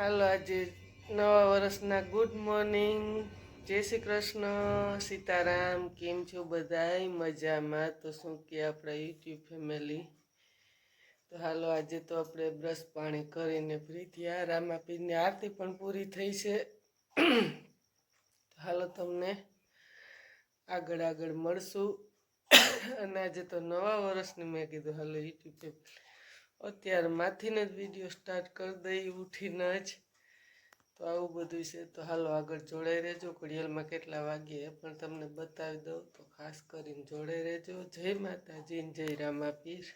હાલો આજે નવા વર્ષના ગુડ મોર્નિંગ, જય શ્રી કૃષ્ણ, સીતારામ. કેમ છો બધાય? મજામાં? તો શું કે આપણા યુટ્યુબ ફેમિલી. તો હાલો આજે તો આપણે બ્રશ પાણી કરીને ફ્રી થયા, રામાપીરની આરતી પણ પૂરી થઈ છે. હાલો તમને આગળ આગળ મળશું. અને આજે તો નવા વર્ષની મેં કીધું હાલો યુટ્યુબ અત્યારે માથીને જ વિડીયો સ્ટાર્ટ કરી દઈ ઉઠીને જ. તો આવું બધું છે. તો હાલો આગળ જોડાઈ રહેજો. ઘડિયાળમાં કેટલા વાગ્યે એ પણ તમને બતાવી દઉં, તો ખાસ કરીને જોડાઈ રહેજો. જય માતાજી, જય રામાપીર.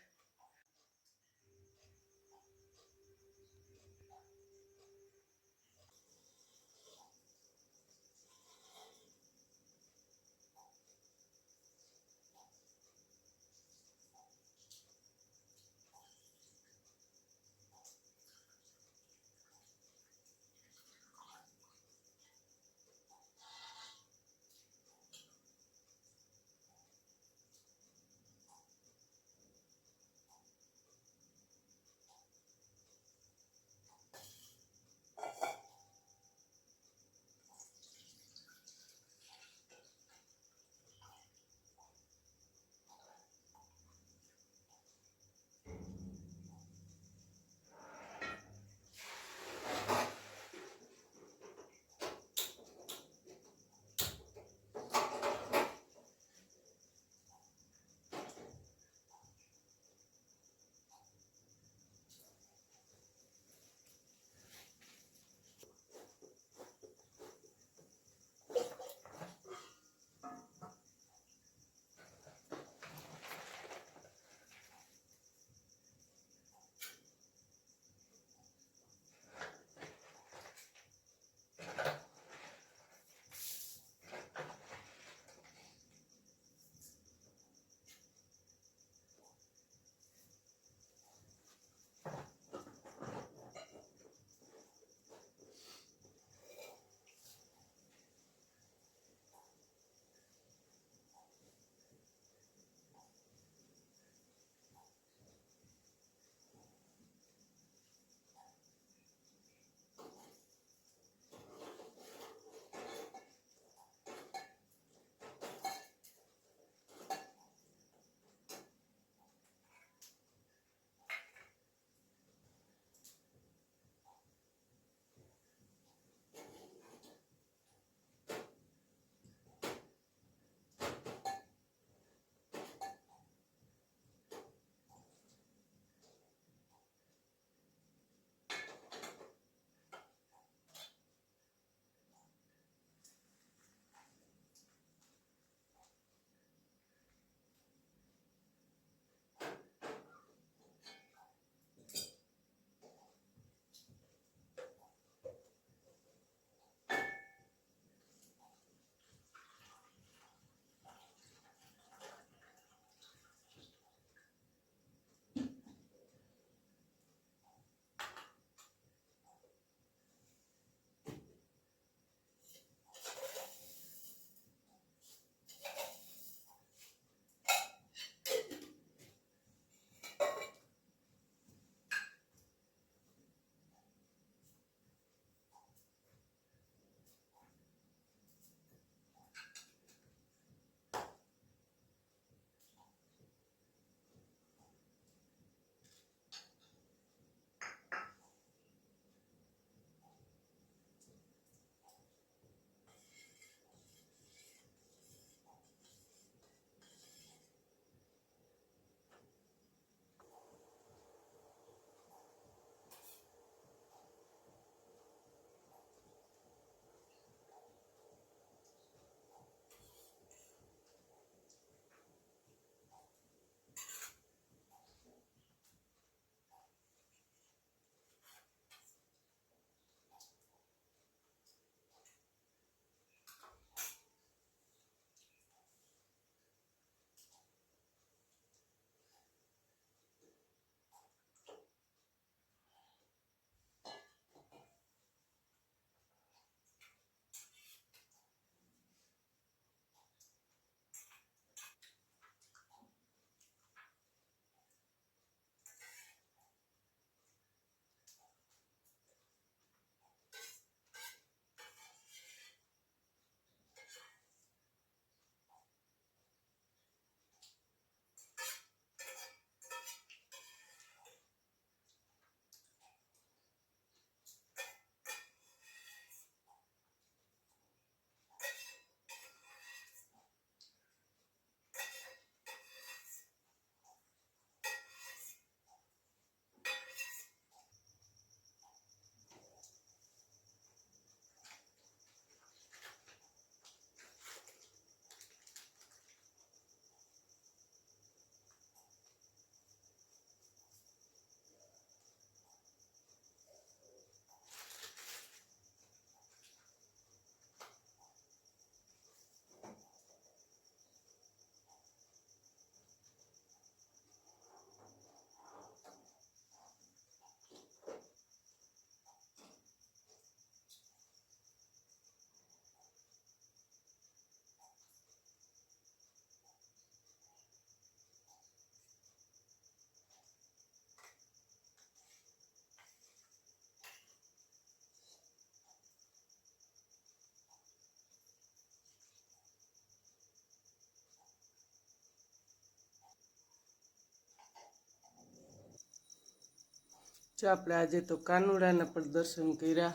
જો આપણે આજે તો કાનુડાના પણ દર્શન કર્યા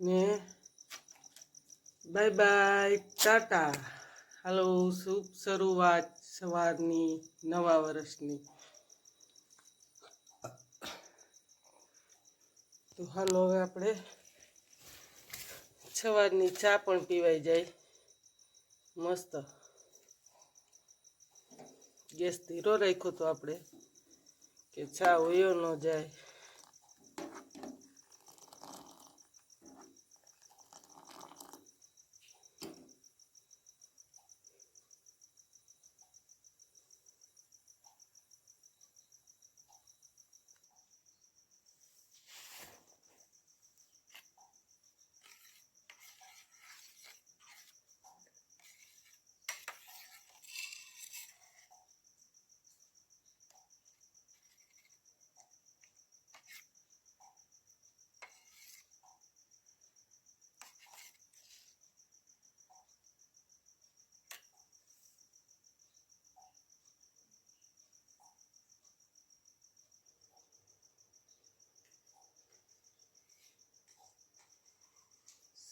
ને બાય બાય ટાટા. હાલો, શુભ શરૂઆત સવારની નવા વર્ષની. તો હાલો હવે આપણે સવારની ચા પણ પીવાઈ જાય મસ્ત. ગેસ ધીરો રાખ્યો તો આપણે કે ચા વયો ન જાય.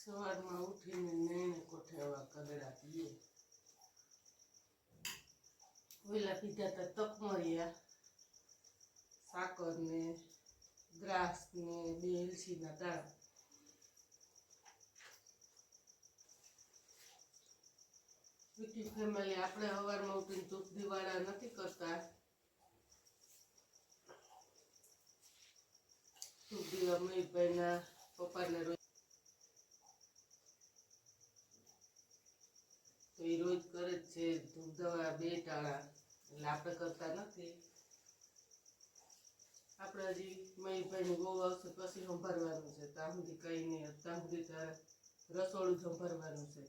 સવારમાં ઉઠીને નઈને કોઠેવા કગડા પીએ. ઓલા પીધા હતા તકમરિયા, સાકર ને દ્રાક્ષ ને 2 એલચીના દાણા. યુટ્યુબ ફેમિલી, આપણે સવારમાં ઉઠીને ધૂપ દિવાળા નથી કરતા. ધૂપ દીવા મહીભાઈના પપ્પાને રોજ તો એ રોજ કરે જ છે ધૂપ દવા 2 ટાણા, એટલે આપણે કરતા નથી. આપણે હજી મહીભાઈની બહુ આવશે પછી સંભાળવાનું છે. ત્યાં સુધી કંઈ નહીં, ત્યાં સુધી રસોડું સંભાળવાનું છે.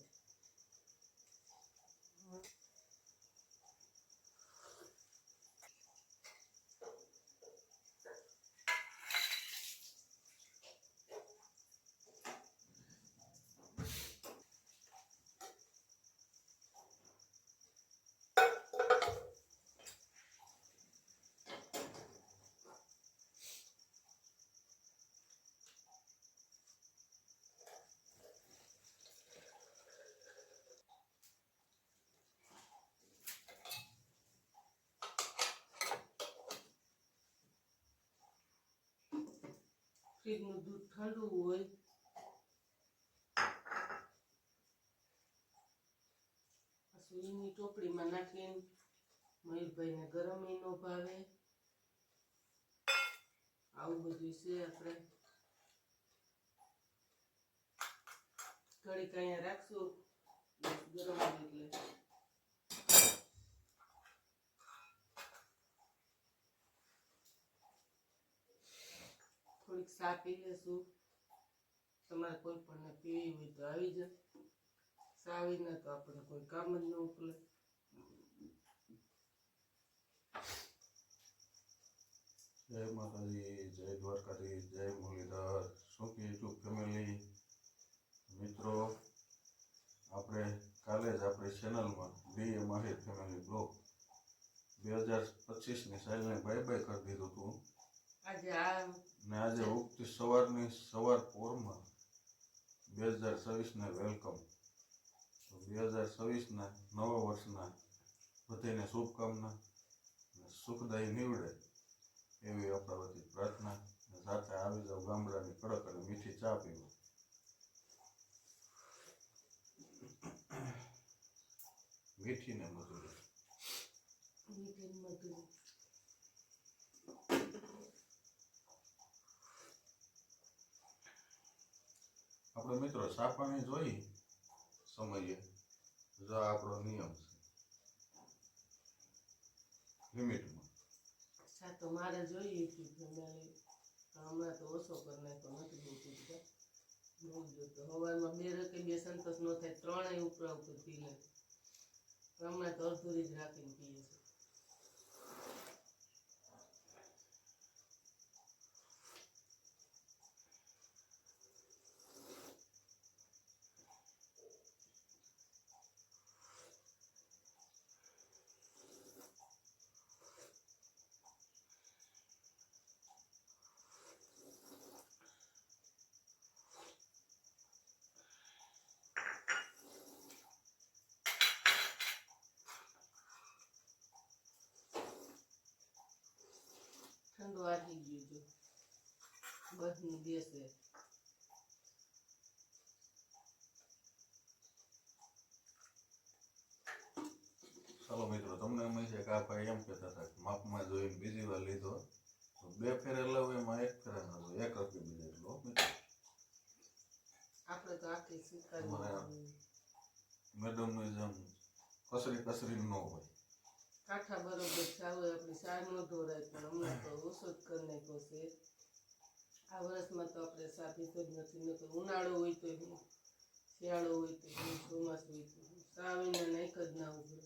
ફ્રીજનું દૂધ ઠંડુ હોય પછી એની ટોપડીમાં નાખીને મયુરભાઈને ગરમ ય ન ભાવે. આવું બધું છે. આપણે ઘડીક અહીંયા રાખશું ગરમ એટલે થોડીક ચા પી લેશું. તમારે કોઈ પણ પીવી હોય તો આવી જાય. ચા વિના તો આપણે કોઈ કામ જ ન ઉકલે. જય માતાજી, જય દ્વારકાધીશ, જય મુરલીધર. શું કે યુટ્યુબ ફેમિલી મિત્રો, આપણે કાલે જ આપણી ચેનલમાં ડીએ માહિર ફેમિલી બ્લોગ 2025ની સાલને બાય બાય કરી દીધું હતું. આજે ઉગતી સવારની સવાર પોરમાં 2026ને વેલકમ. 2026ના નવા વર્ષના બધાને શુભકામના, સુખદાયી નીવડે એવી આપણા વતી પ્રાર્થના. સાથે આવી જાવ ગામડાની કડક અને મીઠી ચા પીવા. મીઠી ને મધુર. આપણે મિત્રો ચા પાણી જોઈ સમયે જો આપણો નિયમ છે લિમિટમાં. ચા તો મારે જોઈએ યુટ્યુબ ફેમિલી, હમણાં તો ઓછો કરી નાખ્યો, નથી બહુ પીતા. બહુ જોતો સવારમાં 2 રકે 2 સંતોષ ન થાય, 3 ઉપરા ઉપર પી લે. હમણાં તો અડધુરી જ રાખીને પીએ છે. પાકી ગયું જો બધું બેસે. ચાલો મિત્રો, તમને અમે છે કે આ ભાઈ એમ કહેતા હતા કે માપમાં જોઈને બીજી વાર લીધો તો 2 ફેરે લઉં એમાં 1 ફેરે ના લઉં, 1 રકી બીજે લો મિત્રો. આપણે તો આખી સ્વીકારી મેડમની જેમ કસરી ન હોય. કાંઠા બરોબર ચાલુ આપણી સાર ન ઢોરાય પણ હમણાં તો ઓછો જ કરી નાખ્યો છે. આ વર્ષમાં તો આપણે સા પીતો જ નથી. નકર ઉનાળો હોય તો હું, શિયાળો હોય તો હું, ચોમાસું હોય તો હું, સા વિના નાખ જ ના ઉભરે.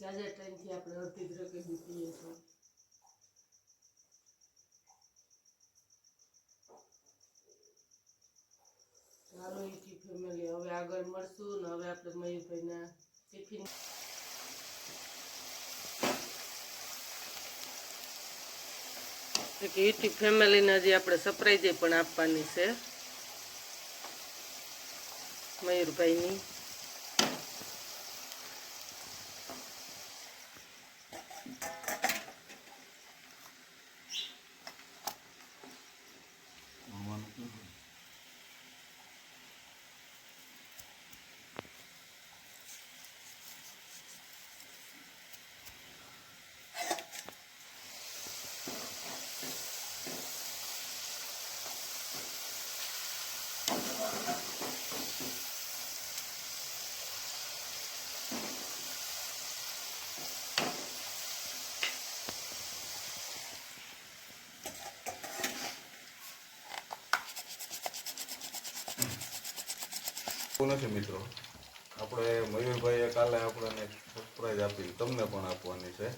જાજા ટાઈમથી આપણે અડધી જ રકેબી પીએ છીએ. ચાલો યુટ્યુબ ફેમિલી, હવે આગળ મળશું ને હવે આપણે મયુરભાઈના ટિફિન યુટ્યુબ ફેમિલીને હજી આપણે સરપ્રાઈઝ પણ આપવાની છે મયુરભાઈની. નથી મિત્રો, આપણે મયુરભાઈએ કાલે આપણને સરપ્રાઈઝ આપી, તમને પણ આપવાની છે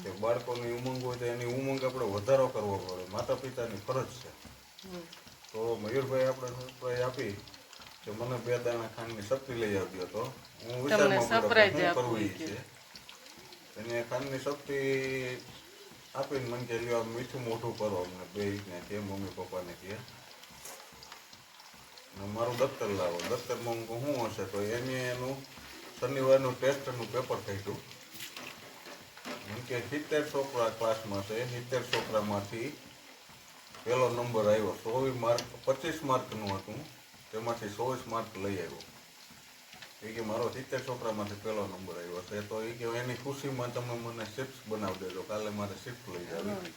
કે બાળકોની ઉમંગ હોય તો એની ઉમંગ આપણે વધારો કરવો પડે, માતા પિતાની ફરજ છે. તો મયુરભાઈ આપણે સરપ્રાઈઝ આપી કે મને 2 દાણા ખાંડની સપ્તી લઈ આવજો. તો હું વિચારમાં શું કરવું છે. એને ખાંડની સપ્તી આપીને મને કે લ્યો મીઠું મોઢું કરો અમને 2 ને કે મમ્મી પપ્પાને કે મારું દફતર લાવો. દફતરમાં હું શું હશે તો એનું શનિવારનું ટેસ્ટનું પેપર કાઢ્યું. એમ કે 70 છોકરા ક્લાસમાં છે, 70 છોકરામાંથી પહેલો નંબર આવ્યો. 24 માર્ક 25 માર્કનું હતું, તેમાંથી 24 માર્ક લઈ આવ્યો. એ કે મારો 70 છોકરામાંથી પહેલો નંબર આવ્યો છે. તો એ કે એની ખુશીમાં તમે મને ચિપ્સ બનાવી દેજો, કાલે મારે ચિપ્સ લઈ જાવી.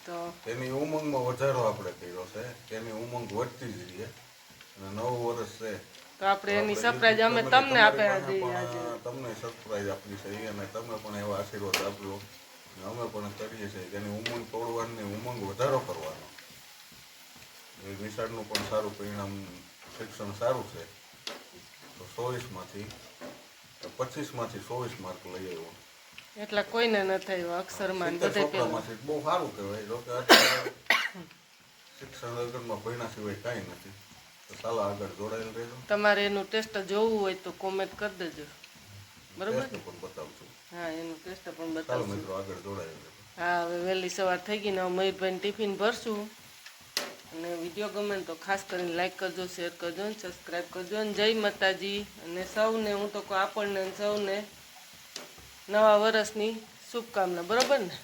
એની ઉમંગમાં વધારો આપણે કર્યો છે, એની ઉમંગ વધતી જ રહીએ. અને 9 વર્ષ છે તો આપણે એની સરપ્રાઈઝ અમે તમને આપ્યા તમને સરપ્રાઈઝ આપી છે અને તમે પણ એવા આશીર્વાદ આપ્યો. અમે પણ કરીએ છીએ કે એની ઉમંગ તોડવાની, ઉમંગ વધારો કરવાનો. એ નિશાળનું પણ સારું પરિણામ, શિક્ષણ સારું છે. તો 24માંથી 24 માર્ક લઈ આવ્યો. એટલા કોઈને ન થયું અક્ષરમાં બધે છોકરામાંથી બહુ સારું કહેવાય. જો કે અત્યારે શિક્ષણ જગતમાં ભણ્યા સિવાય કાંઈ નથી. તો ચાલો આગળ જોડાયેલ રહેજો. તમારે એનું ટેસ્ટ જોવું હોય તો કોમેન્ટ કરી દેજો, બરોબર? પણ બતાવશું. હા, એનું ટેસ્ટ પણ ચાલો બતાવશું. મિત્રો આગળ જોડાયેલ રહેજો. હા, હવે વહેલી સવાર થઈ ગઈ ને હવે મયુરભાઈને ટિફિન ભરશું. અને વિડીયો ગમે તો ખાસ કરીને લાઈક કરજો, શેર કરજો ને સબસ્ક્રાઈબ કરજો. અને જય માતાજી. અને સૌને હું તો કહું આપણને સૌને નવા વર્ષની શુભકામના, બરોબર ને?